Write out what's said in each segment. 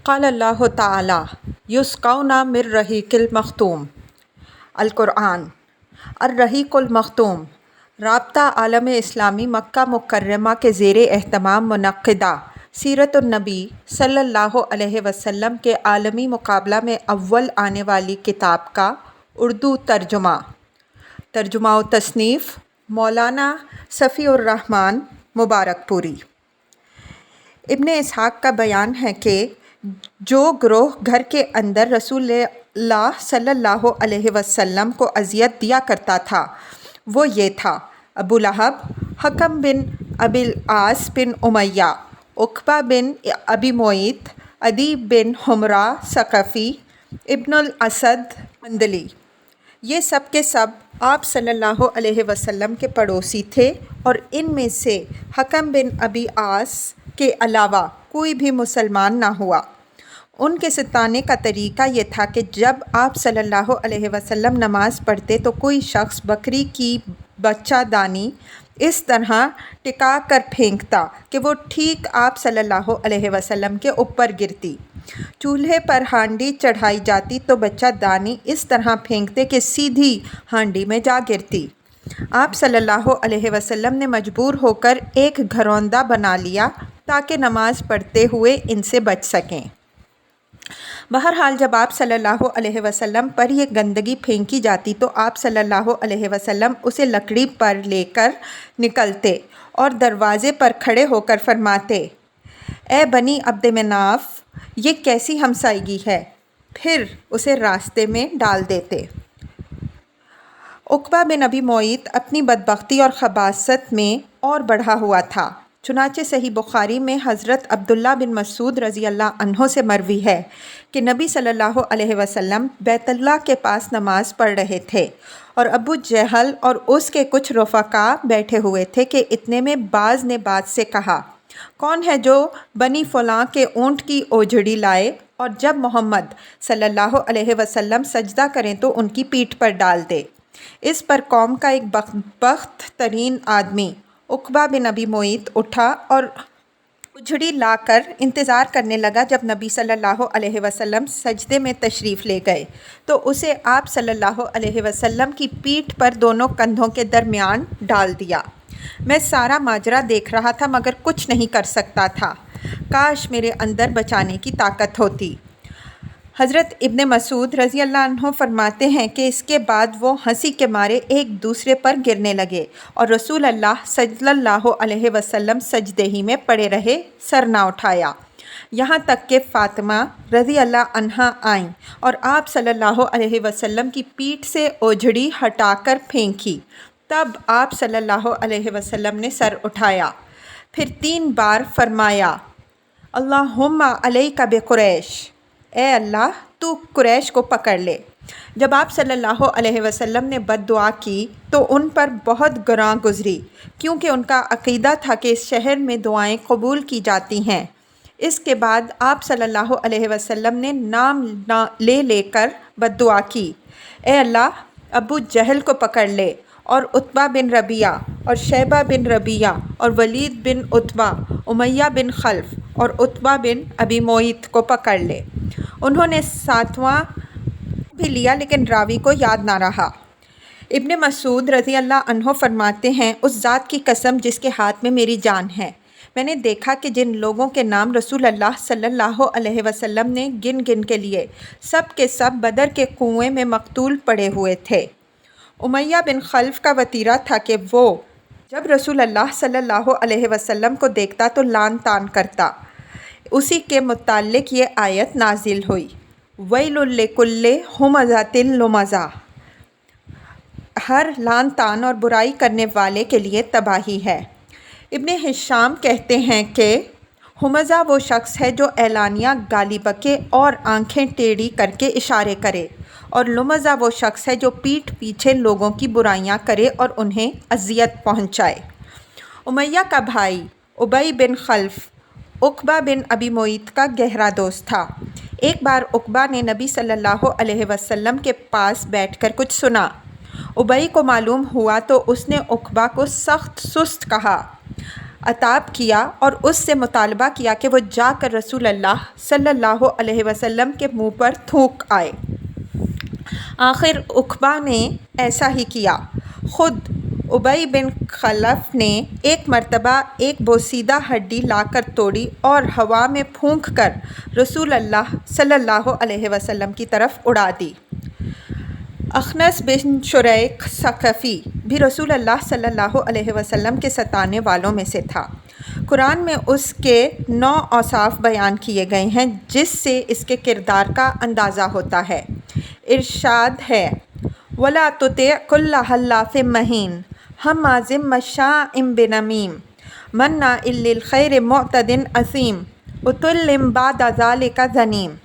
قال اللہ تعالی یسقون من رحیق المختوم۔ القرآن۔ الرحیق المختوم رابطہ عالم اسلامی مکہ مکرمہ کے زیر اہتمام منعقدہ سیرت النبی صلی اللہ علیہ وسلم کے عالمی مقابلہ میں اول آنے والی کتاب کا اردو ترجمہ و تصنیف مولانا صفی الرحمن مبارک پوری۔ ابن اسحاق کا بیان ہے کہ جو گروہ گھر کے اندر رسول اللہ صلی اللہ علیہ وسلم کو اذیت دیا کرتا تھا وہ یہ تھا: ابو لہب، حکم بن ابی العاص بن امیہ، عقبہ بن ابی معیط، عدی بن حمرہ ثقفی، ابن الاسد مندلی۔ یہ سب کے سب آپ صلی اللہ علیہ وسلم کے پڑوسی تھے، اور ان میں سے حکم بن ابی عاص کے علاوہ کوئی بھی مسلمان نہ ہوا۔ ان کے ستانے کا طریقہ یہ تھا کہ جب آپ صلی اللہ علیہ وسلم نماز پڑھتے تو کوئی شخص بکری کی بچہ دانی اس طرح ٹکا کر پھینکتا کہ وہ ٹھیک آپ صلی اللہ علیہ وسلم کے اوپر گرتی۔ چولہے پر ہانڈی چڑھائی جاتی تو بچہ دانی اس طرح پھینکتے کہ سیدھی ہانڈی میں جا گرتی۔ آپ صلی اللہ علیہ وسلم نے مجبور ہو کر ایک گھروندہ بنا لیا تاکہ نماز پڑھتے ہوئے ان سے بچ سکیں۔ بہرحال جب آپ صلی اللہ علیہ وسلم پر یہ گندگی پھینکی جاتی تو آپ صلی اللہ علیہ وسلم اسے لکڑی پر لے کر نکلتے اور دروازے پر کھڑے ہو کر فرماتے: اے بنی عبد مناف، یہ کیسی ہمسائیگی ہے؟ پھر اسے راستے میں ڈال دیتے۔ عقبہ بن ابی معیط اپنی بدبختی اور خباثت میں اور بڑھا ہوا تھا، چنانچہ صحیح بخاری میں حضرت عبداللہ بن مسعود رضی اللہ عنہ سے مروی ہے کہ نبی صلی اللہ علیہ وسلم بیت اللہ کے پاس نماز پڑھ رہے تھے اور ابو جہل اور اس کے کچھ رفقا بیٹھے ہوئے تھے کہ اتنے میں بعض نے بعض سے کہا: کون ہے جو بنی فلاں کے اونٹ کی اوجھڑی لائے اور جب محمد صلی اللہ علیہ وسلم سجدہ کریں تو ان کی پیٹھ پر ڈال دے؟ اس پر قوم کا ایک بدبخت ترین آدمی عقبہ بن ابی معیط اٹھا اور اجڑی لا کر انتظار کرنے لگا جب نبی صلی اللہ علیہ وسلم سجدے میں تشریف لے گئے تو اسے آپ صلی اللہ علیہ وسلم کی پیٹھ پر دونوں کندھوں کے درمیان ڈال دیا۔ میں سارا ماجرا دیکھ رہا تھا مگر کچھ نہیں کر سکتا تھا، کاش میرے اندر بچانے کی طاقت ہوتی۔ حضرت ابن مسعود رضی اللہ عنہ فرماتے ہیں کہ اس کے بعد وہ ہنسی کے مارے ایک دوسرے پر گرنے لگے اور رسول اللہ صلی اللہ علیہ وسلم سجدے ہی میں پڑے رہے، سر نہ اٹھایا، یہاں تک کہ فاطمہ رضی اللہ عنہا آئیں اور آپ صلی اللہ علیہ وسلم کی پیٹھ سے اوجھڑی ہٹا کر پھینکی۔ تب آپ صلی اللہ علیہ وسلم نے سر اٹھایا، پھر 3 بار فرمایا: اللہم علیک بقریش، اے اللہ تو قریش کو پکڑ لے۔ جب آپ صلی اللہ علیہ وسلم نے بد دعا کی تو ان پر بہت گراں گزری، کیونکہ ان کا عقیدہ تھا کہ اس شہر میں دعائیں قبول کی جاتی ہیں۔ اس کے بعد آپ صلی اللہ علیہ وسلم نے نام لے کر بد دعا کی: اے اللہ ابو جہل کو پکڑ لے اور عتبہ بن ربیعہ اور شیبہ بن ربیعہ اور ولید بن عتبہ، امیہ بن خلف اور عتبہ بن ابی معیط کو پکڑ لے۔ انہوں نے 7واں بھی لیا لیکن راوی کو یاد نہ رہا۔ ابن مسعود رضی اللہ عنہ فرماتے ہیں: اس ذات کی قسم جس کے ہاتھ میں میری جان ہے، میں نے دیکھا کہ جن لوگوں کے نام رسول اللہ صلی اللہ علیہ وسلم نے گن گن کے لیے سب کے سب بدر کے کنویں میں مقتول پڑے ہوئے تھے۔ امیہ بن خلف کا وتیرہ تھا کہ وہ جب رسول اللہ صلی اللہ علیہ وسلم کو دیکھتا تو لعن طعن کرتا۔ اسی کے متعلق یہ آیت نازل ہوئی: وَيْلٌ لِكُلِّ ہُمَزَةٍ لُمَزَةٍ، ہر لعن طعن اور برائی کرنے والے کے لیے تباہی ہے۔ ابن ہشام کہتے ہیں کہ ہمزہ وہ شخص ہے جو اعلانیہ گالی بکے اور آنکھیں ٹیڑھی کر کے اشارے کرے، اور لمزہ وہ شخص ہے جو پیٹھ پیچھے لوگوں کی برائیاں کرے اور انہیں اذیت پہنچائے۔ امیہ کا بھائی ابی بن خلف عقبہ بن ابی معیط کا گہرا دوست تھا۔ ایک بار عقبہ نے نبی صلی اللہ علیہ وسلم کے پاس بیٹھ کر کچھ سنا۔ ابی کو معلوم ہوا تو اس نے عقبہ کو سخت سست کہا: عتاب کیا اور اس سے مطالبہ کیا کہ وہ جا کر رسول اللہ صلی اللہ علیہ وسلم کے منہ پر تھوک آئے۔ آخر عقبہ نے ایسا ہی کیا۔ خود ابی بن خلف نے ایک مرتبہ ایک بوسیدہ ہڈی لا کر توڑی اور ہوا میں پھونک کر رسول اللہ صلی اللہ علیہ وسلم کی طرف اڑا دی۔ اخنس بن شریق ثقفی بھی رسول اللہ صلی اللہ علیہ وسلم کے ستانے والوں میں سے تھا۔ قرآن میں اس کے 9 اوصاف بیان کیے گئے ہیں جس سے اس کے کردار کا اندازہ ہوتا ہے۔ ارشاد ہے وَلَا تُطِعْ كُلَّ حَلَّافٍ مَّهِينٍ ہَمَّازٍ مَّشَّاءٍ بِنَمِيمٍ مَّنَّاعٍ لِّلْخَيْرِ مُعْتَدٍ أَثِيمٍ عُتُلٍّ بَعْدَ ذَلِكَ زَنِيمٍ۔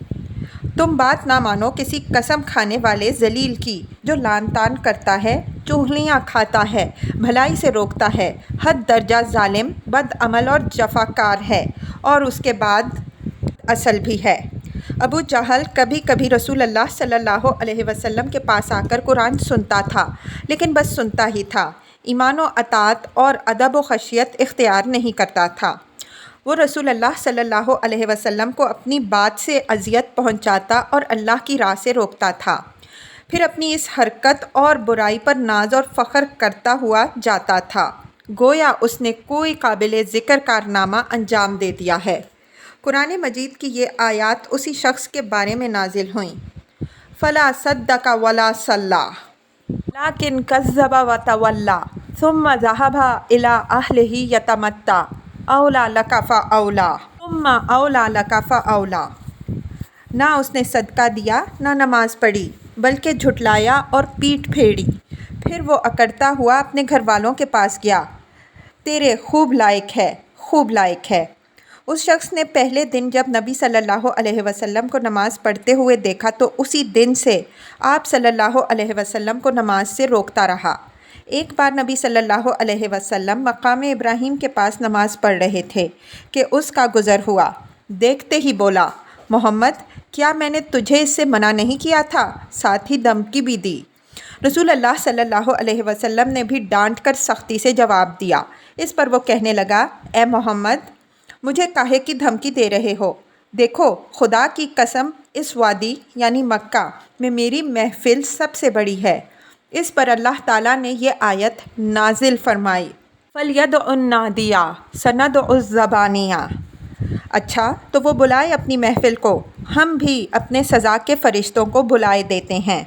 تم بات نہ مانو کسی قسم کھانے والے ذلیل کی جو لان تان کرتا ہے، چغلیاں کھاتا ہے، بھلائی سے روکتا ہے، حد درجہ ظالم، بد عمل اور جفاکار ہے، اور اس کے بعد اصل بھی ہے۔ ابو جہل کبھی کبھی رسول اللہ صلی اللہ علیہ وسلم کے پاس آ کر قرآن سنتا تھا، لیکن بس سنتا ہی تھا، ایمان و اطاعت اور ادب و خشیت اختیار نہیں کرتا تھا۔ وہ رسول اللہ صلی اللہ علیہ وسلم کو اپنی بات سے اذیت پہنچاتا اور اللہ کی راہ سے روکتا تھا، پھر اپنی اس حرکت اور برائی پر ناز اور فخر کرتا ہوا جاتا تھا، گویا اس نے کوئی قابل ذکر کارنامہ انجام دے دیا ہے۔ قرآن مجید کی یہ آیات اسی شخص کے بارے میں نازل ہوئیں۔ فَلَا صَدَّقَ وَلَا صَلَّىٰ لَٰكِن كَذَّبَ وَتَوَلَّىٰ ثُمَّ ذَهَبَ إِلَىٰ أَهْلِهِ يَتَمَطَّىٰ اولیٰ لَکَ فَأَولیٰ ثُمَّ اولیٰ لَکَ فَأَولیٰ۔ نہ اس نے صدقہ دیا نہ نماز پڑھی بلکہ جھٹلایا اور پیٹھ پھیڑی، پھر وہ اکڑتا ہوا اپنے گھر والوں کے پاس گیا، تیرے خوب لائق ہے، خوب لائق ہے۔ اس شخص نے پہلے دن جب نبی صلی اللہ علیہ وسلم کو نماز پڑھتے ہوئے دیکھا تو اسی دن سے آپ صلی اللہ علیہ وسلم کو نماز سے روکتا رہا۔ ایک بار نبی صلی اللہ علیہ وسلم مقام ابراہیم کے پاس نماز پڑھ رہے تھے کہ اس کا گزر ہوا، دیکھتے ہی بولا، محمد کیا میں نے تجھے اس سے منع نہیں کیا تھا؟ ساتھ ہی دھمکی بھی دی۔ رسول اللہ صلی اللہ علیہ وسلم نے بھی ڈانٹ کر سختی سے جواب دیا۔ اس پر وہ کہنے لگا، اے محمد مجھے کاہے کی دھمکی دے رہے ہو؟ دیکھو خدا کی قسم اس وادی یعنی مکہ میں میری محفل سب سے بڑی ہے۔ اس پر اللہ تعالیٰ نے یہ آیت نازل فرمائی، فَلْيَدْعُ النَّادِيَ سَنَدْعُ الزَّبَانِيَ۔ اچھا تو وہ بلائے اپنی محفل کو، ہم بھی اپنے سزا کے فرشتوں کو بلائے دیتے ہیں۔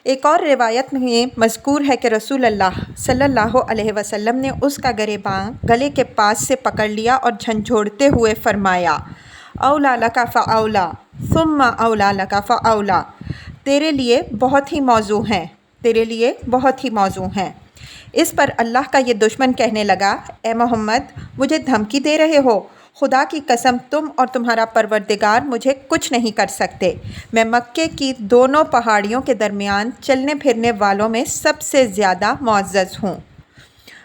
ایک اور روایت میں مذکور ہے کہ رسول اللہ صلی اللہ علیہ وسلم نے اس کا گریباں گلے کے پاس سے پکڑ لیا اور جھنجھوڑتے ہوئے فرمایا، اولیٰ لَکَ فَأَولیٰ ثُمَّ اولیٰ لَکَ فَأَولیٰ۔ تیرے لیے بہت ہی موزوں ہیں، تیرے لیے بہت ہی موزوں ہیں۔ اس پر اللہ کا یہ دشمن کہنے لگا، اے محمد مجھے دھمکی دے رہے ہو؟ خدا کی قسم تم اور تمہارا پروردگار مجھے کچھ نہیں کر سکتے، میں مکے کی دونوں پہاڑیوں کے درمیان چلنے پھرنے والوں میں سب سے زیادہ معزز ہوں۔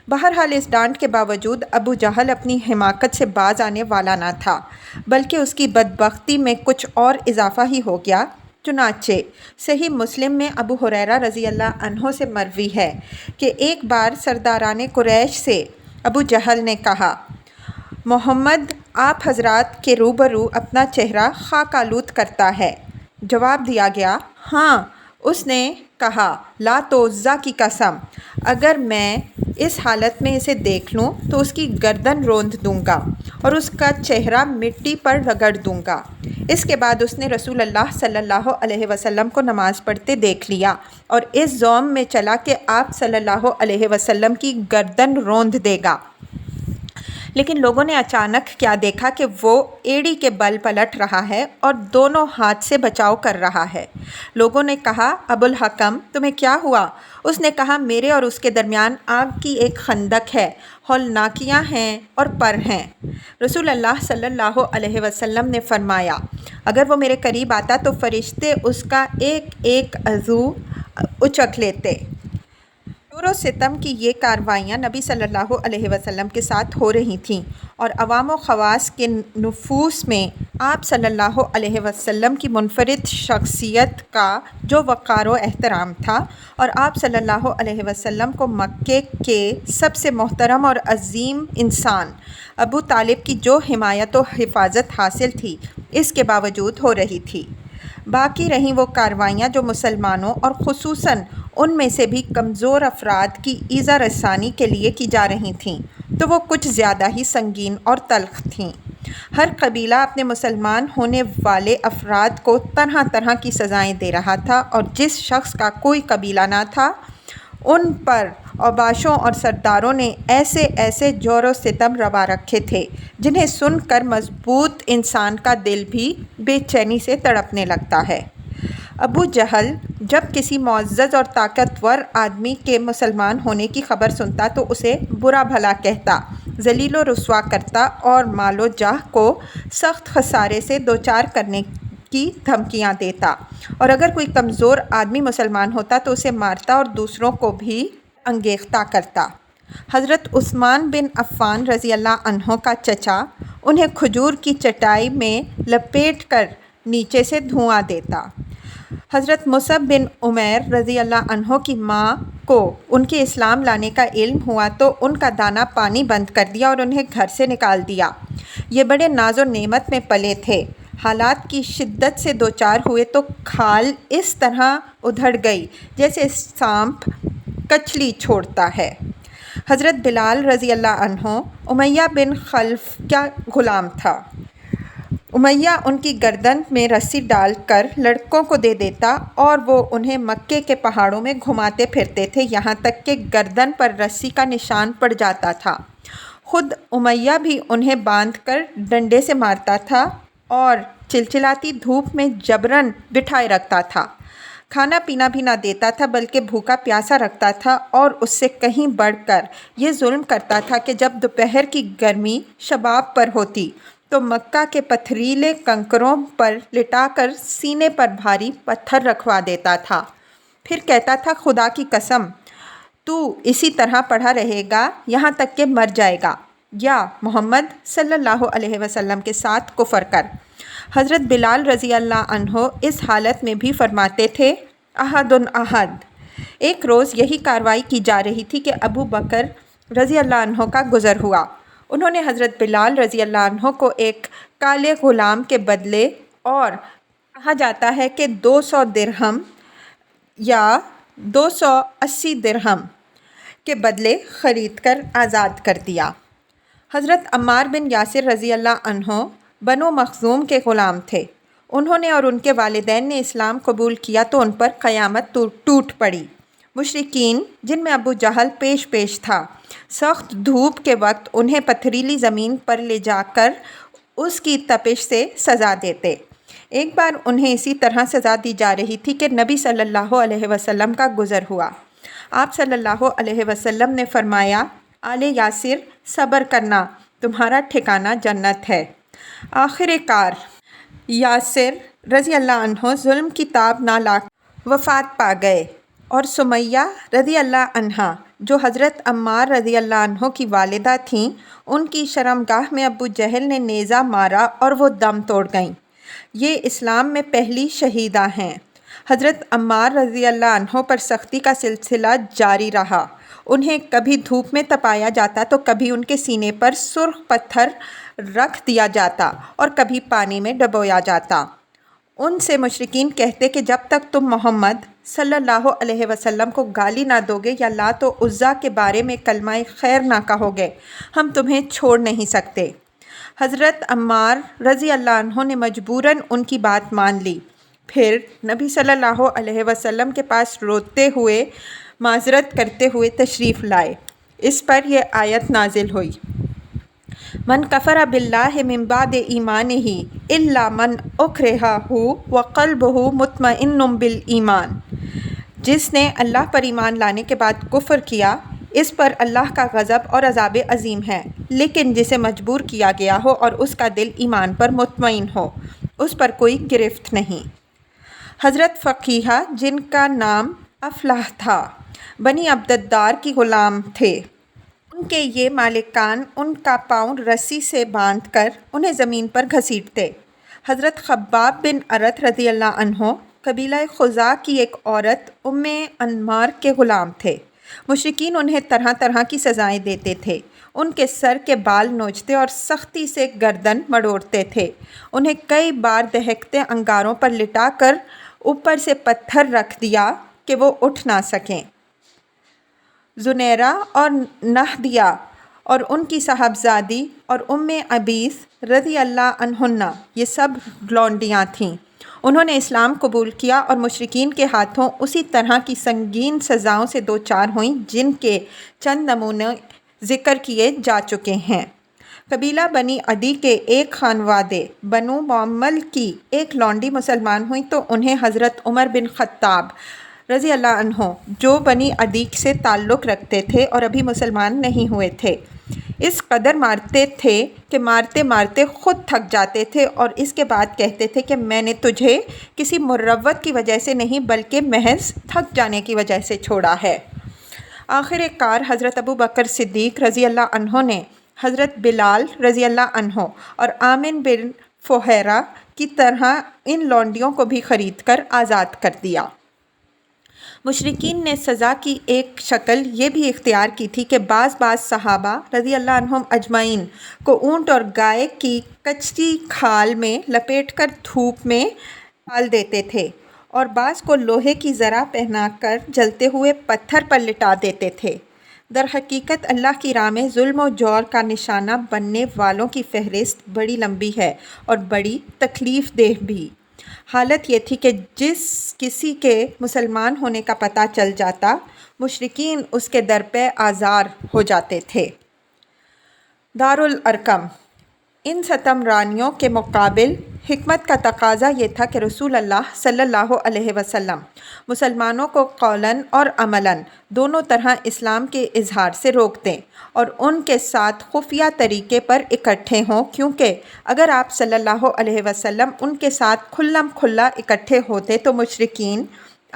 بہرحال اس ڈانٹ کے باوجود ابو جہل اپنی حماقت سے باز آنے والا نہ تھا، بلکہ اس کی بدبختی میں کچھ اور اضافہ ہی ہو گیا۔ چنانچہ صحیح مسلم میں ابو ہریرہ رضی اللہ عنہ سے مروی ہے کہ ایک بار سرداران قریش سے ابو جہل نے کہا، محمد آپ حضرات کے روبرو اپنا چہرہ خاک آلود کرتا ہے۔ جواب دیا گیا، ہاں۔ اس نے کہا، لات و عزیٰ کی قسم، اگر میں اس حالت میں اسے دیکھ لوں تو اس کی گردن روند دوں گا اور اس کا چہرہ مٹی پر رگڑ دوں گا۔ اس کے بعد اس نے رسول اللہ صلی اللہ علیہ وسلم کو نماز پڑھتے دیکھ لیا اور اس زوم میں چلا کہ آپ صلی اللہ علیہ وسلم کی گردن روند دے گا۔ لیکن لوگوں نے اچانک کیا دیکھا کہ وہ ایڑی کے بل پلٹ رہا ہے اور دونوں ہاتھ سے بچاؤ کر رہا ہے۔ لوگوں نے کہا، ابو الحکم تمہیں کیا ہوا؟ اس نے کہا، میرے اور اس کے درمیان آگ کی ایک خندق ہے، ہولناکیاں ہیں اور پر ہیں۔ رسول اللہ صلی اللہ علیہ وسلم نے فرمایا، اگر وہ میرے قریب آتا تو فرشتے اس کا ایک ایک عضو اچک لیتے۔ شور و ستم کی یہ کارروائیاں نبی صلی اللہ علیہ وسلم کے ساتھ ہو رہی تھیں اور عوام و خواص کے نفوس میں آپ صلی اللہ علیہ وسلم کی منفرد شخصیت کا جو وقار و احترام تھا، اور آپ صلی اللہ علیہ وسلم کو مکے کے سب سے محترم اور عظیم انسان ابو طالب کی جو حمایت و حفاظت حاصل تھی، اس کے باوجود ہو رہی تھی۔ باقی رہیں وہ کارروائیاں جو مسلمانوں اور خصوصاً ان میں سے بھی کمزور افراد کی ایذا رسانی کے لیے کی جا رہی تھیں، تو وہ کچھ زیادہ ہی سنگین اور تلخ تھیں۔ ہر قبیلہ اپنے مسلمان ہونے والے افراد کو طرح طرح کی سزائیں دے رہا تھا، اور جس شخص کا کوئی قبیلہ نہ تھا، ان پر اوباشوں اور سرداروں نے ایسے ایسے جور و ستم روا رکھے تھے جنہیں سن کر مضبوط انسان کا دل بھی بے چینی سے تڑپنے لگتا ہے۔ ابو جہل جب کسی معزز اور طاقتور آدمی کے مسلمان ہونے کی خبر سنتا تو اسے برا بھلا کہتا، ذلیل و رسوا کرتا اور مال و جاہ کو سخت خسارے سے دوچار کرنے کی دھمکیاں دیتا، اور اگر کوئی کمزور آدمی مسلمان ہوتا تو اسے مارتا اور دوسروں کو بھی انگیختہ کرتا۔ حضرت عثمان بن عفان رضی اللہ عنہ کا چچا انہیں کھجور کی چٹائی میں لپیٹ کر نیچے سے دھواں دیتا۔ حضرت مصعب بن عمیر رضی اللہ عنہ کی ماں کو ان کے اسلام لانے کا علم ہوا تو ان کا دانا پانی بند کر دیا اور انہیں گھر سے نکال دیا۔ یہ بڑے ناز و نعمت میں پلے تھے، حالات کی شدت سے دوچار ہوئے تو کھال اس طرح ادھڑ گئی جیسے سانپ کچلی چھوڑتا ہے۔ حضرت بلال رضی اللہ عنہ امیہ بن خلف کا غلام تھا۔ امیہ ان کی گردن میں رسی ڈال کر لڑکوں کو دے دیتا اور وہ انہیں مکے کے پہاڑوں میں گھماتے پھرتے تھے، یہاں تک کہ گردن پر رسی کا نشان پڑ جاتا تھا۔ خود امیہ بھی انہیں باندھ کر ڈنڈے سے مارتا تھا اور چلچلاتی دھوپ میں جبراً بٹھائے رکھتا تھا۔ کھانا پینا بھی نہ دیتا تھا بلکہ بھوکا پیاسا رکھتا تھا، اور اس سے کہیں بڑھ کر یہ ظلم کرتا تھا کہ جب دوپہر کی گرمی شباب پر ہوتی تو مکہ کے پتھریلے کنکروں پر لٹا کر سینے پر بھاری پتھر رکھوا دیتا تھا، پھر کہتا تھا خدا کی قسم تو اسی طرح پڑا رہے گا یہاں تک کہ مر جائے گا، یا محمد صلی اللہ علیہ وسلم کے ساتھ کفر کر۔ حضرت بلال رضی اللہ عنہ اس حالت میں بھی فرماتے تھے، احد احد۔ ایک روز یہی کارروائی کی جا رہی تھی کہ ابو بکر رضی اللہ عنہ کا گزر ہوا۔ انہوں نے حضرت بلال رضی اللہ عنہ کو ایک کالے غلام کے بدلے، اور کہا جاتا ہے کہ 200 درہم یا 280 درہم کے بدلے خرید کر آزاد کر دیا۔ حضرت عمار بن یاسر رضی اللہ عنہ بنو مخزوم کے غلام تھے۔ انہوں نے اور ان کے والدین نے اسلام قبول کیا تو ان پر قیامت ٹوٹ پڑی۔ مشرکین جن میں ابو جہل پیش تھا، سخت دھوپ کے وقت انہیں پتھریلی زمین پر لے جا کر اس کی تپش سے سزا دیتے۔ ایک بار انہیں اسی طرح سزا دی جا رہی تھی کہ نبی صلی اللہ علیہ وسلم کا گزر ہوا۔ آپ صلی اللہ علیہ وسلم نے فرمایا، آل یاسر صبر کرنا، تمہارا ٹھکانہ جنت ہے۔ آخر کار یاسر رضی اللہ عنہ ظلم کی تاب نہ لا وفات پا گئے، اور سمیہ رضی اللہ عنہا جو حضرت عمار رضی اللہ عنہ کی والدہ تھیں، ان کی شرمگاہ میں ابو جہل نے نیزہ مارا اور وہ دم توڑ گئیں۔ یہ اسلام میں پہلی شہیدہ ہیں۔ حضرت عمار رضی اللہ عنہ پر سختی کا سلسلہ جاری رہا۔ انہیں کبھی دھوپ میں تپایا جاتا تو کبھی ان کے سینے پر سرخ پتھر رکھ دیا جاتا اور کبھی پانی میں ڈبویا جاتا۔ ان سے مشرکین کہتے کہ جب تک تم محمد صلی اللہ علیہ وسلم کو گالی نہ دو گے یا لات و عزیٰ کے بارے میں کلمہ خیر نہ کہو گے، ہم تمہیں چھوڑ نہیں سکتے۔ حضرت عمار رضی اللہ عنہ نے مجبوراً ان کی بات مان لی، پھر نبی صلی اللہ علیہ وسلم کے پاس روتے ہوئے معذرت کرتے ہوئے تشریف لائے۔ اس پر یہ آیت نازل ہوئی، من کفر باللہ من بعد ایمانہ الا من اکرہ وقلبہ مطمئن بالایمان۔ جس نے اللہ پر ایمان لانے کے بعد کفر کیا، اس پر اللہ کا غضب اور عذاب عظیم ہے، لیکن جسے مجبور کیا گیا ہو اور اس کا دل ایمان پر مطمئن ہو، اس پر کوئی گرفت نہیں۔ حضرت فقیہ جن کا نام افلاح تھا، بنی عبدالدار کی غلام تھے۔ ان کے یہ مالکان ان کا پاؤں رسی سے باندھ کر انہیں زمین پر گھسیٹتے۔ حضرت خباب بن ارت رضی اللہ عنہ قبیلہ خزاع کی ایک عورت ام انمار کے غلام تھے۔ مشرکین انہیں طرح طرح کی سزائیں دیتے تھے، ان کے سر کے بال نوچتے اور سختی سے گردن مڑوڑتے تھے، انہیں کئی بار دہکتے انگاروں پر لٹا کر اوپر سے پتھر رکھ دیا کہ وہ اٹھ نہ سکیں۔ زنیرہ اور نہدیہ اور ان کی صاحبزادی اور ام عبیس رضی اللہ عنہن یہ سب لونڈیاں تھیں۔ انہوں نے اسلام قبول کیا اور مشرکین کے ہاتھوں اسی طرح کی سنگین سزاؤں سے دوچار ہوئیں جن کے چند نمونے ذکر کیے جا چکے ہیں۔ قبیلہ بنی عدی کے ایک خانوادے بنو معمل کی ایک لونڈی مسلمان ہوئی تو انہیں حضرت عمر بن خطاب رضی اللہ عنہ جو بنی عدی سے تعلق رکھتے تھے اور ابھی مسلمان نہیں ہوئے تھے، اس قدر مارتے تھے کہ مارتے مارتے خود تھک جاتے تھے اور اس کے بعد کہتے تھے کہ میں نے تجھے کسی مروت کی وجہ سے نہیں بلکہ محض تھک جانے کی وجہ سے چھوڑا ہے۔ آخر کار حضرت ابو بکر صدیق رضی اللہ عنہ نے حضرت بلال رضی اللہ عنہ اور آمن بن فہیرہ کی طرح ان لونڈیوں کو بھی خرید کر آزاد کر دیا۔ مشرکین نے سزا کی ایک شکل یہ بھی اختیار کی تھی کہ بعض صحابہ رضی اللہ عنہم اجمعین کو اونٹ اور گائے کی کچی کھال میں لپیٹ کر دھوپ میں ڈال دیتے تھے اور بعض کو لوہے کی زرہ پہنا کر جلتے ہوئے پتھر پر لٹا دیتے تھے۔ در حقیقت اللہ کی راہ میں ظلم و جور کا نشانہ بننے والوں کی فہرست بڑی لمبی ہے اور بڑی تکلیف دہ بھی۔ حالت یہ تھی کہ جس کسی کے مسلمان ہونے کا پتہ چل جاتا، مشرکین اس کے در پہ آزار ہو جاتے تھے۔ دارالارقم ان ستم رانیوں کے مقابل حکمت کا تقاضا یہ تھا کہ رسول اللہ صلی اللہ علیہ وسلم مسلمانوں کو قولاً اور عملاً دونوں طرح اسلام کے اظہار سے روک دیں اور ان کے ساتھ خفیہ طریقے پر اکٹھے ہوں، کیونکہ اگر آپ صلی اللہ علیہ وسلم ان کے ساتھ کھلم کھلا اکٹھے ہوتے تو مشرکین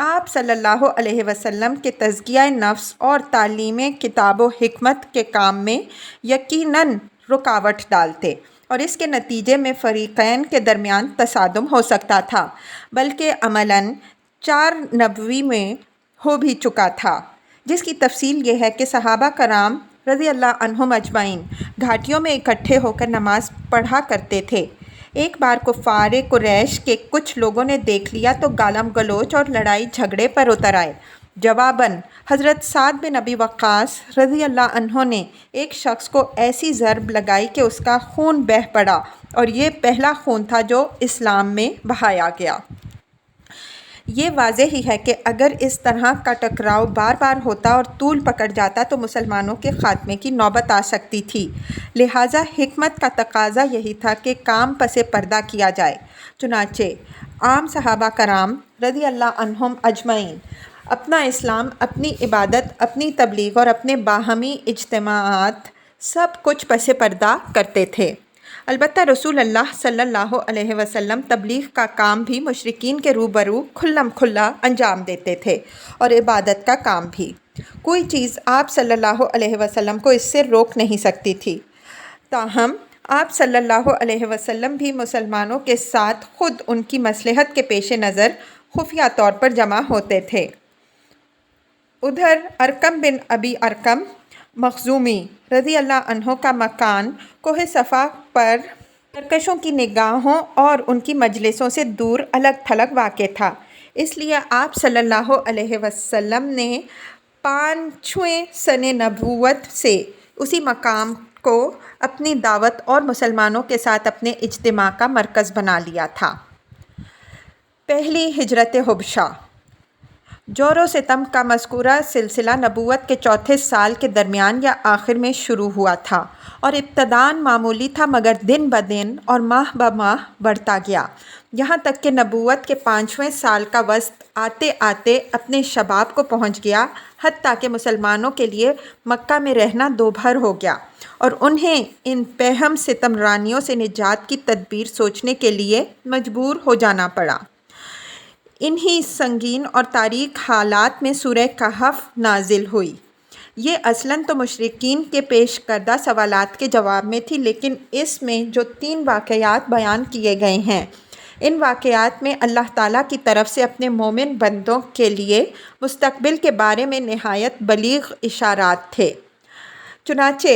آپ صلی اللہ علیہ وسلم کے تزکیہ نفس اور تعلیم کتاب و حکمت کے کام میں یقیناً رکاوٹ ڈالتے اور اس کے نتیجے میں فریقین کے درمیان تصادم ہو سکتا تھا، بلکہ عملاً 4 نبوی میں ہو بھی چکا تھا، جس کی تفصیل یہ ہے کہ صحابہ کرام رضی اللہ عنہم اجمعین گھاٹیوں میں اکٹھے ہو کر نماز پڑھا کرتے تھے۔ ایک بار کفار قریش کے کچھ لوگوں نے دیکھ لیا تو گالم گلوچ اور لڑائی جھگڑے پر اتر آئے۔ جواباً حضرت سعد بن ابی وقاص رضی اللہ عنہ نے ایک شخص کو ایسی ضرب لگائی کہ اس کا خون بہہ پڑا اور یہ پہلا خون تھا جو اسلام میں بہایا گیا۔ یہ واضح ہی ہے کہ اگر اس طرح کا ٹکراؤ بار بار ہوتا اور طول پکڑ جاتا تو مسلمانوں کے خاتمے کی نوبت آ سکتی تھی، لہٰذا حکمت کا تقاضا یہی تھا کہ کام پس پردہ کیا جائے۔ چنانچہ عام صحابہ کرام رضی اللہ عنہم اجمعین اپنا اسلام، اپنی عبادت، اپنی تبلیغ اور اپنے باہمی اجتماعات سب کچھ پس پردہ کرتے تھے۔ البتہ رسول اللہ صلی اللہ علیہ وسلم تبلیغ کا کام بھی مشرکین کے روبرو کھلم کھلا انجام دیتے تھے اور عبادت کا کام بھی۔ کوئی چیز آپ صلی اللہ علیہ وسلم کو اس سے روک نہیں سکتی تھی۔ تاہم آپ صلی اللہ علیہ وسلم بھی مسلمانوں کے ساتھ خود ان کی مصلحت کے پیش نظر خفیہ طور پر جمع ہوتے تھے۔ ادھر ارقم بن ابی ارقم مخزومی رضی اللہ عنہ کا مکان کوہ صفا پر سرکشوں کی نگاہوں اور ان کی مجلسوں سے دور الگ تھلگ واقع تھا، اس لیے آپ صلی اللہ علیہ وسلم نے 5ویں سنِ نبوت سے اسی مقام کو اپنی دعوت اور مسلمانوں کے ساتھ اپنے اجتماع کا مرکز بنا لیا تھا۔ پہلی ہجرت حبشہ جور و ستم کا مذکورہ سلسلہ نبوت کے 4تھے سال کے درمیان یا آخر میں شروع ہوا تھا اور ابتداءً معمولی تھا، مگر دن بدن اور ماہ بماہ بڑھتا گیا، یہاں تک کہ نبوت کے 5ویں سال کا وسط آتے آتے اپنے شباب کو پہنچ گیا، حتیٰ کہ مسلمانوں کے لیے مکہ میں رہنا دوبھر ہو گیا اور انہیں ان پہم ستم رانیوں سے نجات کی تدبیر سوچنے کے لیے مجبور ہو جانا پڑا۔ انہی سنگین اور تاریک حالات میں سورہ کہف نازل ہوئی، یہ اصلاً تو مشرکین کے پیش کردہ سوالات کے جواب میں تھی، لیکن اس میں جو 3 واقعات بیان کیے گئے ہیں، ان واقعات میں اللہ تعالیٰ کی طرف سے اپنے مومن بندوں کے لیے مستقبل کے بارے میں نہایت بلیغ اشارات تھے۔ چنانچہ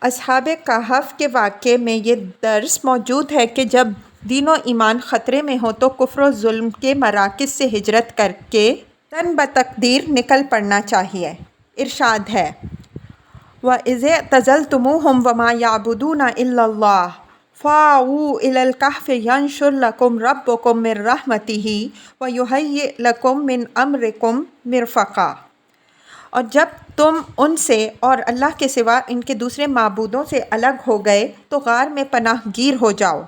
اصحاب کہف کے واقعے میں یہ درس موجود ہے کہ جب دین و ایمان خطرے میں ہو تو کفر و ظلم کے مراکز سے ہجرت کر کے تن بتقدیر نکل پڑنا چاہیے۔ ارشاد ہے وَإِذِ اعْتَزَلْتُمُوهُمْ وَمَا يَعْبُدُونَ إِلَّا اللَّهَ فَآوُوا إِلَى الْكَهْفِ يَنشُرْ لَكُمْ رَبُّكُمْ مِنْ رَحْمَتِهِ وَيُهَيِّئْ لَكُمْ مِنْ أَمْرِكُمْ مِرْفَقًا۔ اور جب تم ان سے اور اللہ کے سوا ان کے دوسرے معبودوں سے الگ ہو گئے تو غار میں پناہ گیر ہو جاؤ،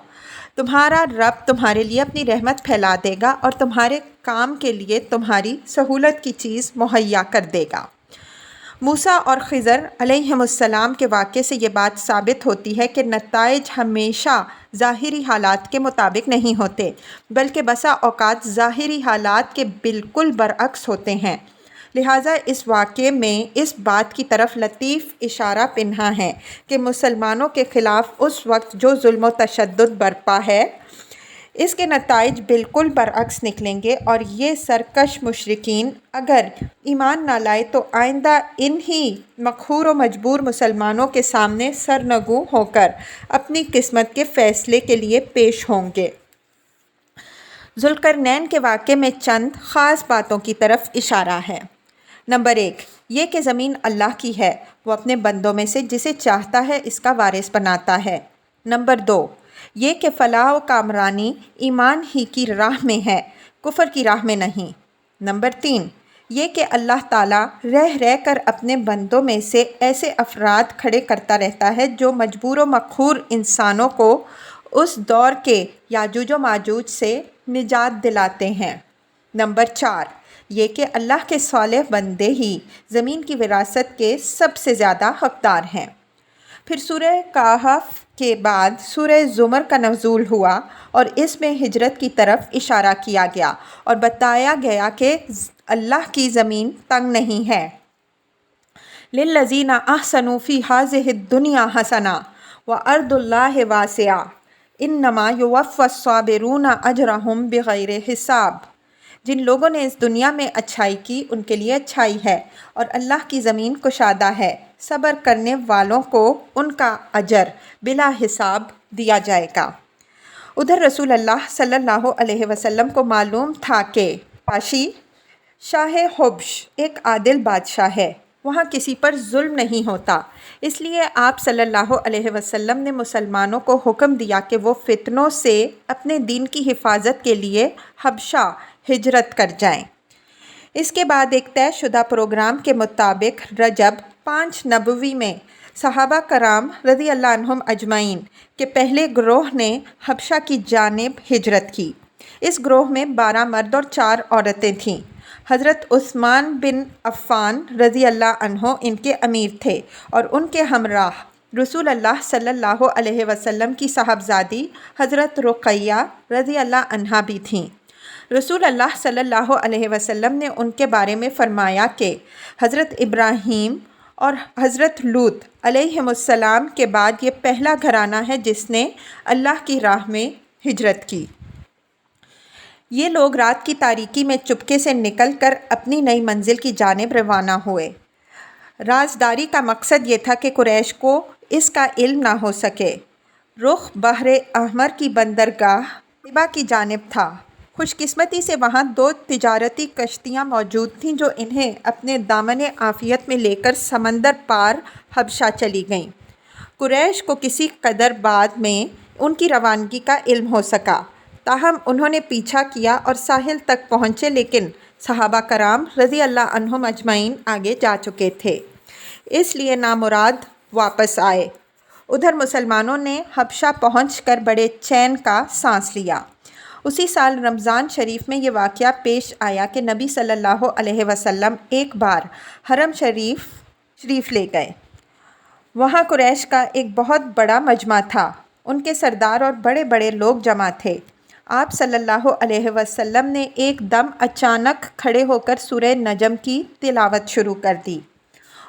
تمہارا رب تمہارے لیے اپنی رحمت پھیلا دے گا اور تمہارے کام کے لیے تمہاری سہولت کی چیز مہیا کر دے گا۔ موسیٰ اور خضر علیہم السلام کے واقعے سے یہ بات ثابت ہوتی ہے کہ نتائج ہمیشہ ظاہری حالات کے مطابق نہیں ہوتے، بلکہ بسا اوقات ظاہری حالات کے بالکل برعکس ہوتے ہیں۔ لہٰذا اس واقعے میں اس بات کی طرف لطیف اشارہ پنہاں ہے کہ مسلمانوں کے خلاف اس وقت جو ظلم و تشدد برپا ہے، اس کے نتائج بالکل برعکس نکلیں گے، اور یہ سرکش مشرکین اگر ایمان نہ لائے تو آئندہ انہی مقہور و مجبور مسلمانوں کے سامنے سرنگوں ہو کر اپنی قسمت کے فیصلے کے لیے پیش ہوں گے۔ ذوالقرنین کے واقعے میں چند خاص باتوں کی طرف اشارہ ہے۔ نمبر 1، یہ کہ زمین اللہ کی ہے، وہ اپنے بندوں میں سے جسے چاہتا ہے اس کا وارث بناتا ہے۔ نمبر 2، یہ کہ فلاح و کامرانی ایمان ہی کی راہ میں ہے، کفر کی راہ میں نہیں۔ نمبر 3، یہ کہ اللہ تعالیٰ رہ کر اپنے بندوں میں سے ایسے افراد کھڑے کرتا رہتا ہے جو مجبور و مقہور انسانوں کو اس دور کے یاجوج و ماجوج سے نجات دلاتے ہیں۔ نمبر 4، یہ کہ اللہ کے صالح بندے ہی زمین کی وراثت کے سب سے زیادہ حقدار ہیں۔ پھر سورہ کہف کے بعد سورہ زمر کا نزول ہوا اور اس میں ہجرت کی طرف اشارہ کیا گیا اور بتایا گیا کہ اللہ کی زمین تنگ نہیں ہے۔ لِلَّذِينَ أَحْسَنُوا فِي هَٰذِهِ الدُّنْيَا حَسَنَةٌ وَأَرْضُ اللَّهِ وَاسِعَةٌ إِنَّمَا يُوَفَّى الصَّابِرُونَ أَجْرَهُمْ بِغَيْرِ حساب۔ جن لوگوں نے اس دنیا میں اچھائی کی ان کے لیے اچھائی ہے، اور اللہ کی زمین کشادہ ہے، صبر کرنے والوں کو ان کا اجر بلا حساب دیا جائے گا۔ ادھر رسول اللہ صلی اللہ علیہ وسلم کو معلوم تھا کہ پاشی شاہ حبش ایک عادل بادشاہ ہے، وہاں کسی پر ظلم نہیں ہوتا، اس لیے آپ صلی اللہ علیہ وسلم نے مسلمانوں کو حکم دیا کہ وہ فتنوں سے اپنے دین کی حفاظت کے لیے حبشہ ہجرت کر جائیں۔ اس کے بعد ایک طے شدہ پروگرام کے مطابق رجب 5 نبوی میں صحابہ کرام رضی اللہ عنہم اجمعین کے پہلے گروہ نے حبشہ کی جانب ہجرت کی۔ اس گروہ میں 12 مرد اور 4 عورتیں تھیں۔ حضرت عثمان بن عفان رضی اللہ عنہ ان کے امیر تھے، اور ان کے ہمراہ رسول اللہ صلی اللہ علیہ وسلم کی صاحبزادی حضرت رقیہ رضی اللہ عنہا بھی تھیں۔ رسول اللہ صلی اللہ علیہ وسلم نے ان کے بارے میں فرمایا کہ حضرت ابراہیم اور حضرت لوط علیہم السلام کے بعد یہ پہلا گھرانہ ہے جس نے اللہ کی راہ میں ہجرت کی۔ یہ لوگ رات کی تاریکی میں چپکے سے نکل کر اپنی نئی منزل کی جانب روانہ ہوئے۔ رازداری کا مقصد یہ تھا کہ قریش کو اس کا علم نہ ہو سکے۔ رخ بحر احمر کی بندرگاہ طیبہ کی جانب تھا۔ خوش قسمتی سے وہاں 2 تجارتی کشتیاں موجود تھیں جو انہیں اپنے دامن عافیت میں لے کر سمندر پار حبشہ چلی گئیں۔ قریش کو کسی قدر بعد میں ان کی روانگی کا علم ہو سکا، تاہم انہوں نے پیچھا کیا اور ساحل تک پہنچے، لیکن صحابہ کرام رضی اللہ عنہم اجمعین آگے جا چکے تھے، اس لیے نامراد واپس آئے۔ ادھر مسلمانوں نے حبشہ پہنچ کر بڑے چین کا سانس لیا۔ اسی سال رمضان شریف میں یہ واقعہ پیش آیا کہ نبی صلی اللہ علیہ وسلم ایک بار حرم شریف لے گئے۔ وہاں قریش کا ایک بہت بڑا مجمع تھا، ان کے سردار اور بڑے بڑے لوگ جمع تھے۔ آپ صلی اللہ علیہ وسلم نے ایک دم اچانک کھڑے ہو کر سورہ نجم کی تلاوت شروع کر دی۔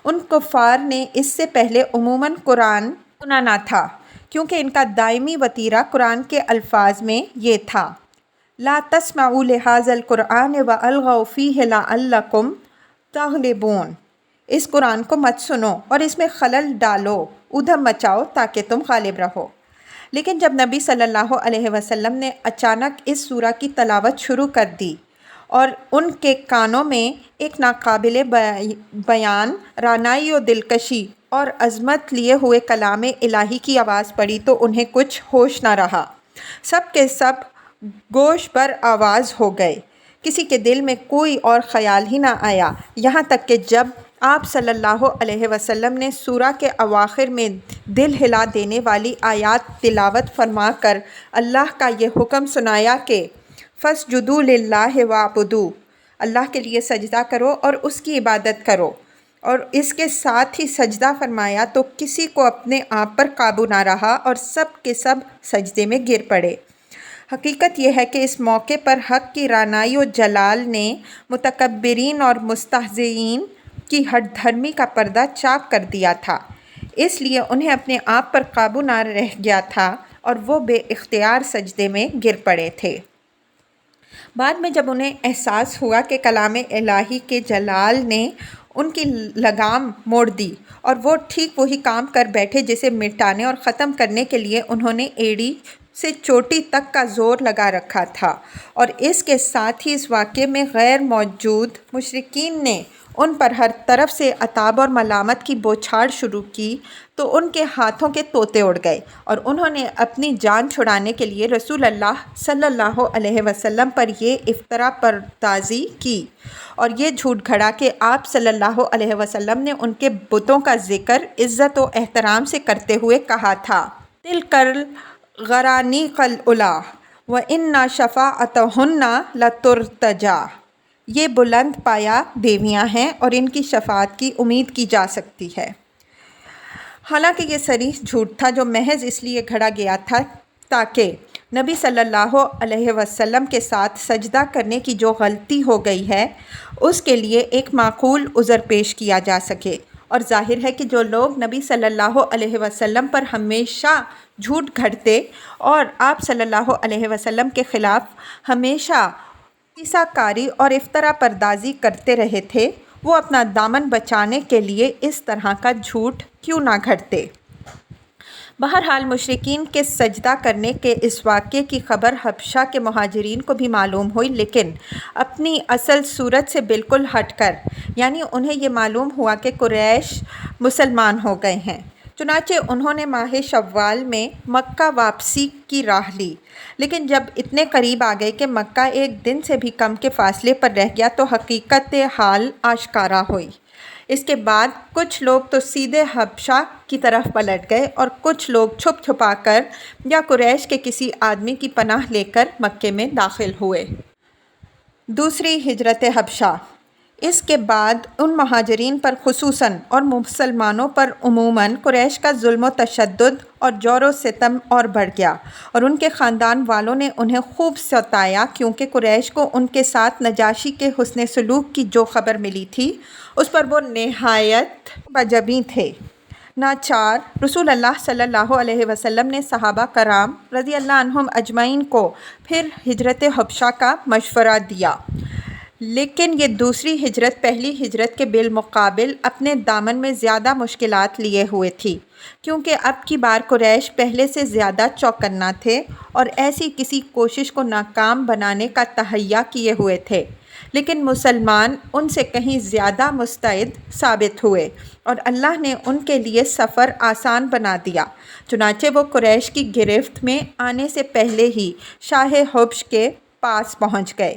ان کفار نے اس سے پہلے عموماً قرآن سنا نہ تھا، کیونکہ ان کا دائمی وتیرہ قرآن کے الفاظ میں یہ تھا: لا تسمعوا لهذا القرآن والغوا فیہ لعلکم تغلبون۔ اس قرآن کو مت سنو اور اس میں خلل ڈالو، ادھم مچاؤ تاکہ تم غالب رہو۔ لیکن جب نبی صلی اللہ علیہ وسلم نے اچانک اس سورہ کی تلاوت شروع کر دی اور ان کے کانوں میں ایک ناقابل بیان رعنائی و دلکشی اور عظمت لیے ہوئے کلام الہی کی آواز پڑی تو انہیں کچھ ہوش نہ رہا۔ سب کے سب گوش بر آواز ہو گئے، کسی کے دل میں کوئی اور خیال ہی نہ آیا، یہاں تک کہ جب آپ صلی اللہ علیہ وسلم نے سورہ کے اواخر میں دل ہلا دینے والی آیات تلاوت فرما کر اللہ کا یہ حکم سنایا کہ فَاسْجُدُوا لِلَّهِ وَاعْبُدُوا، اللہ کے لیے سجدہ کرو اور اس کی عبادت کرو، اور اس کے ساتھ ہی سجدہ فرمایا تو کسی کو اپنے آپ پر قابو نہ رہا اور سب کے سب سجدے میں گر پڑے۔ حقیقت یہ ہے کہ اس موقع پر حق کی رعنائی و جلال نے متکبرین اور مستہزئین کی ہٹ دھرمی کا پردہ چاک کر دیا تھا، اس لیے انہیں اپنے آپ پر قابو نہ رہ گیا تھا اور وہ بے اختیار سجدے میں گر پڑے تھے۔ بعد میں جب انہیں احساس ہوا کہ کلام الہی کے جلال نے ان کی لگام موڑ دی اور وہ ٹھیک وہی کام کر بیٹھے جسے مٹانے اور ختم کرنے کے لیے انہوں نے ایڑی سے چوٹی تک کا زور لگا رکھا تھا، اور اس کے ساتھ ہی اس واقعے میں غیر موجود مشرکین نے ان پر ہر طرف سے عتاب اور ملامت کی بوچھاڑ شروع کی، تو ان کے ہاتھوں کے طوطے اڑ گئے اور انہوں نے اپنی جان چھڑانے کے لیے رسول اللہ صلی اللہ علیہ وسلم پر یہ افترا پردازی کی اور یہ جھوٹ گھڑا کہ آپ صلی اللہ علیہ وسلم نے ان کے بتوں کا ذکر عزت و احترام سے کرتے ہوئے کہا تھا: تِلْکَ الْغَرَانِیقُ الْعُلیٰ وَإِنَّ شَفَاعَتَہُنَّ لَتُرْتَجَیٰ، یہ بلند پایا دیویاں ہیں اور ان کی شفاعت کی امید کی جا سکتی ہے۔ حالانکہ یہ صریح جھوٹ تھا جو محض اس لیے گھڑا گیا تھا تاکہ نبی صلی اللہ علیہ وسلم کے ساتھ سجدہ کرنے کی جو غلطی ہو گئی ہے اس کے لیے ایک معقول عذر پیش کیا جا سکے، اور ظاہر ہے کہ جو لوگ نبی صلی اللہ علیہ وسلم پر ہمیشہ جھوٹ گھڑتے اور آپ صلی اللہ علیہ وسلم کے خلاف ہمیشہ قصہ کاری اور افترا پردازی کرتے رہے تھے، وہ اپنا دامن بچانے کے لیے اس طرح کا جھوٹ کیوں نہ گھڑتے۔ بہرحال مشرکین کے سجدہ کرنے کے اس واقعے کی خبر حبشہ کے مہاجرین کو بھی معلوم ہوئی، لیکن اپنی اصل صورت سے بالکل ہٹ کر، یعنی انہیں یہ معلوم ہوا کہ قریش مسلمان ہو گئے ہیں۔ چنانچہ انہوں نے ماہ شوال میں مکہ واپسی کی راہ لی، لیکن جب اتنے قریب آ گئے کہ مکہ ایک دن سے بھی کم کے فاصلے پر رہ گیا تو حقیقت حال آشکارا ہوئی۔ اس کے بعد کچھ لوگ تو سیدھے حبشہ کی طرف پلٹ گئے اور کچھ لوگ چھپ چھپا کر یا قریش کے کسی آدمی کی پناہ لے کر مکے میں داخل ہوئے۔ دوسری ہجرت حبشہ۔ اس کے بعد ان مہاجرین پر خصوصاً اور مسلمانوں پر عموماً قریش کا ظلم و تشدد اور جور و ستم اور بڑھ گیا، اور ان کے خاندان والوں نے انہیں خوب ستایا، کیونکہ قریش کو ان کے ساتھ نجاشی کے حسن سلوک کی جو خبر ملی تھی اس پر وہ نہایت بجبیں تھے۔ ناچار رسول اللہ صلی اللہ علیہ وسلم نے صحابہ کرام رضی اللہ عنہم اجمعین کو پھر ہجرت حبشہ کا مشورہ دیا، لیکن یہ دوسری ہجرت پہلی ہجرت کے بالمقابل اپنے دامن میں زیادہ مشکلات لیے ہوئے تھی، کیونکہ اب کی بار قریش پہلے سے زیادہ چوکنا تھے اور ایسی کسی کوشش کو ناکام بنانے کا تہیہ کیے ہوئے تھے، لیکن مسلمان ان سے کہیں زیادہ مستعد ثابت ہوئے اور اللہ نے ان کے لیے سفر آسان بنا دیا، چنانچہ وہ قریش کی گرفت میں آنے سے پہلے ہی شاہ حبش کے پاس پہنچ گئے۔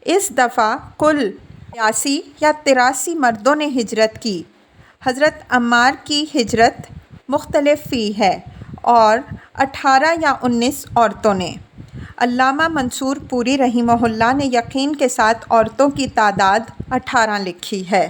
اس دفعہ کل 82 یا 83 مردوں نے ہجرت کی۔ حضرت عمار کی ہجرت مختلف فی ہے اور 18 یا 19 عورتوں نے۔ علامہ منصور پوری رحمہ اللہ نے یقین کے ساتھ عورتوں کی تعداد 18 لکھی ہے۔